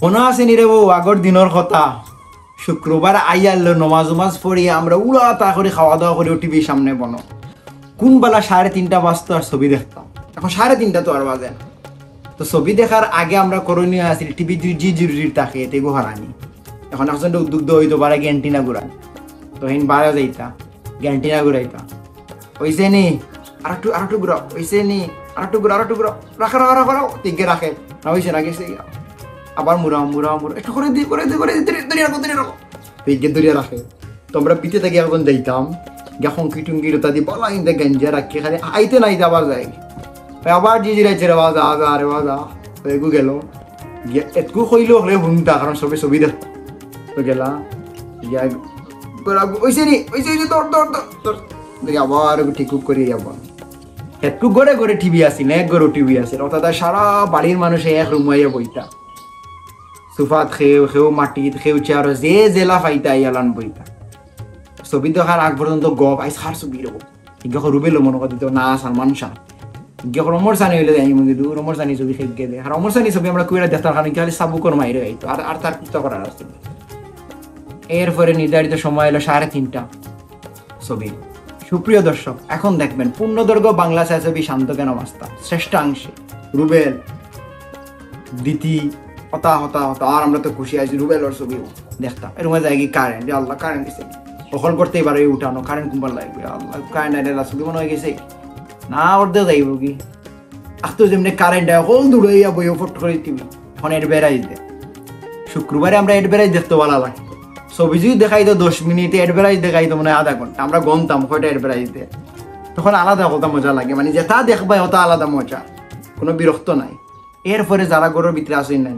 মনে আছে নি রে বউ আগর দিনের কথা শুক্রবার আইয়াল নমাজ উমাজ পড়ি আমরা উড়া তা করে খাওয়া দাওয়া করে টিভির সামনে বনো কোন বেলা 3:30 বাজতো আর ছবি দেখতাম। এখন 3:30 তো আর বাজে না। তো ছবি দেখার আগে আমরা করণীয় আছিল টিভি জি জরুরি থাকে এতেগো হারানি। এখন একজন উদ্যোগ হইতো বারে গ্যান্টিনা ঘুরান তো হিন বারে যাইতা গ্যান্টিনা ঘুরাইতা হইছে নি আরেকটু ঘুরাও হইছে নি আরেকটু ঘুরাও রাখা তিকে রাখে না হইছে না গেছে আবার মুড়াও একটু করে রাখো তিকে দরিয়া রাখে। তো আমরা পিঠে থেকে এখন যাইতাম যখন কিটুঙ্গি রোতা দিয়ে বলা ইন্দে গেঞ্জা রাখি খালি আইতে নাই আবার যাই আবার জি জিরাইছে রে বাজা আরে বাজা এগু গেল এতকু কইলো হলে হুনতা কারণ সবে ছবি দেখ তো গেলা ওইসে তোর আবার ঠিক করে আবার একটু গড়ে গড়ে টিভি আসিল এক গড়ে টিভি আসিল অর্থাৎ সারা বাড়ির মানুষ এক রুমাইয়া বইতা সুফাত খেউ মাটিত খেউ চেয়ার যে জেলা ফাইতা ইয়ালান বইতা ছবি দেখার আগ পর্যন্ত গপ আইস খার ছবি রব ইজ্ঞা রুবেলো মনে কথা দিত না সালমান শাহ ইজ্ঞা রমর সানি হইলে যাই মনে দিত রমর সানি ছবি খেয়ে দে আর রমর সানি ছবি আমরা কুইরা দেখতাম কারণ খালি সাবুকর মাইরে গাইতো আর তার কিছু করার আসতো। এরপরে নির্ধারিত সময় এলো 3:30 ছবি। সুপ্রিয় দর্শক এখন দেখবেন পূর্ণদৈর্ঘ্য বাংলা ছায়াছবি শান্ত কেন মাস্তা শ্রেষ্ঠাংশে রুবেল দিতি হতা আর আমরা তো খুশি আছি রুবেলের ছবি দেখতাম এর মধ্যে যাই কারেন্ট আল্লাহ কারেন্ট দিছে দখল করতে এবারে উঠানো কারেন্ট কুম্পার লাগবে আল্লাহ কারেন্ট আইডা ছবি মনে হয়ে গেছে না অর্ধে যাইব কি আস্ত যেমনি কারেন্ট হল দূড়াইয়া বই ফট করে দিবি এখন এডভারাইজ দে শুক্রবারে আমরা এডভারাইজ দেখতে ভালো লাগে ছবি যদি দেখাইতো 10 মিনিটে এডভারাইজ দেখাইতো মানে আধা ঘন্টা আমরা গমতাম কয়টা এডভারাইজ দেয় তখন আলাদা কথা মজা লাগে মানে যেটা দেখবাই ওটা আলাদা মজা কোনো বিরক্ত নাই। এরপরে যারা গরুর ভিতরে আসেন না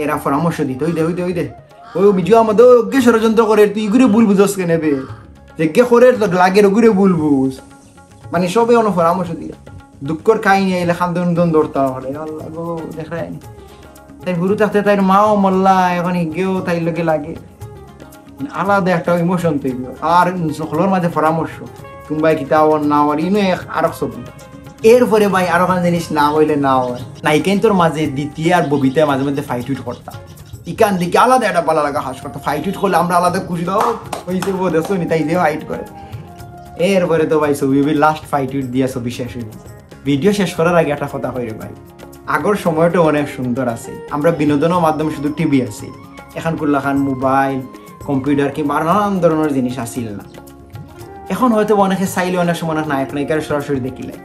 এরা পরামর্শ দিতে হইতে ওই বিজু আমাদের অজ্ঞে ষড়যন্ত্র করে তুই ঘুরে ভুল বুঝস কে নেবে যে গে করে লাগের ঘুরে ভুল বুঝ মানে সবে অন্য পরামর্শ দিয়ে দুঃখর কাহিনী এলে খান্দন ধরতে হলে আল্লাহ গো দেখায় তাই গুরু থাকতে তাই মাও মল্লা এখন গেও তাই লোকে লাগে আলাদা একটা ইমোশন তৈরি আর সকলের মাঝে পরামর্শ তুমি কিতা না হওয়ার ইনো আর ছবি। এরপরে ভাই আরো একটা জিনিস না হইলে না হয় নাইকেন তোর মাঝে দ্বিতীয় আর ববিতায় মাঝে মধ্যে ফাইট উইট করতাম ইকান দিকে আলাদা একটা পালা লাগা হাস করতো ফাইট উইট করলে আমরা আলাদা খুশি দাও হয়েছে ও দেখো নি তাই দিয়ে ফাইট করে। এরপরে তো ভাই ছবি লাস্ট ফাইট উইট দিয়া ছবি শেষ হইল। ভিডিও শেষ করার আগে একটা কথা হইরে ভাই আগর সময়টা অনেক সুন্দর আছে আমরা বিনোদনের মাধ্যমে শুধু টিভি আছে এখন কুল্লাখান মোবাইল কম্পিউটার কিংবা নানান ধরনের জিনিস আসিল না। এখন হয়তো অনেকে চাইলে অনেক সময় নায়ক নায়িকার সরাসরি দেখিলে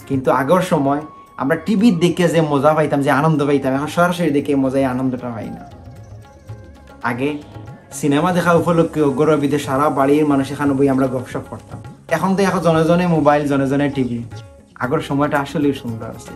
কিন্তু আগের সময় আমরা টিভি দেখে যে মজা পাইতাম যে আনন্দ পাইতাম এখন সরাসরি দেখে মজায় আনন্দটা পাই না। আগে সিনেমা দেখা উপলক্ষে অগ্রবিদে সারা বাড়ির মানুষ এখানে বই আমরা গপসপ করতাম এখন তো এখন জনে জনে মোবাইল জনে জনে টিভি আগের সময়টা আসলেই সুন্দর আছে।